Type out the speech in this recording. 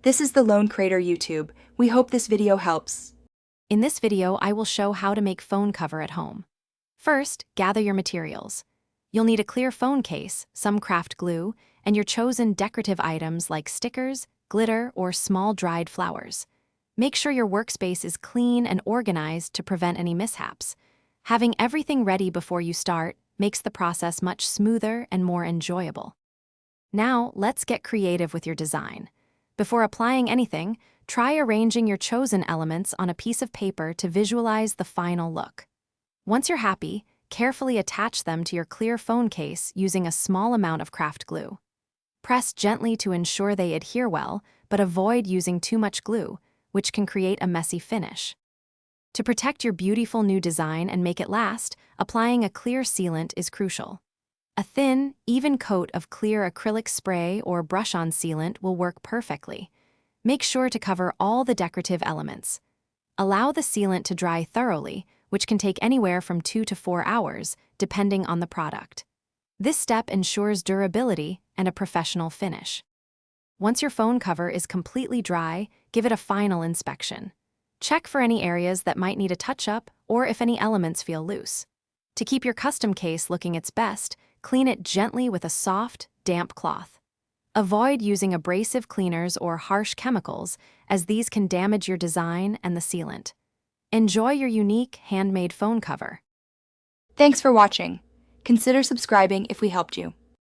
This is the Lone Crater YouTube. We hope this video helps. In this video, I will show how to make phone cover at home. First, gather your materials. You'll need a clear phone case, some craft glue, and your chosen decorative items like stickers, glitter, or small dried flowers. Make sure your workspace is clean and organized to prevent any mishaps. Having everything ready before you start makes the process much smoother and more enjoyable. Now, let's get creative with your design. Before applying anything, try arranging your chosen elements on a piece of paper to visualize the final look. Once you're happy, carefully attach them to your clear phone case using a small amount of craft glue. Press gently to ensure they adhere well, but avoid using too much glue, which can create a messy finish. To protect your beautiful new design and make it last, applying a clear sealant is crucial. A thin, even coat of clear acrylic spray or brush-on sealant will work perfectly. Make sure to cover all the decorative elements. Allow the sealant to dry thoroughly, which can take anywhere from 2 to 4 hours, depending on the product. This step ensures durability and a professional finish. Once your phone cover is completely dry, give it a final inspection. Check for any areas that might need a touch-up or if any elements feel loose. To keep your custom case looking its best, clean it gently with a soft, damp cloth. Avoid using abrasive cleaners or harsh chemicals, as these can damage your design and the sealant. Enjoy your unique, handmade phone cover. Thanks for watching. Consider subscribing if we helped you.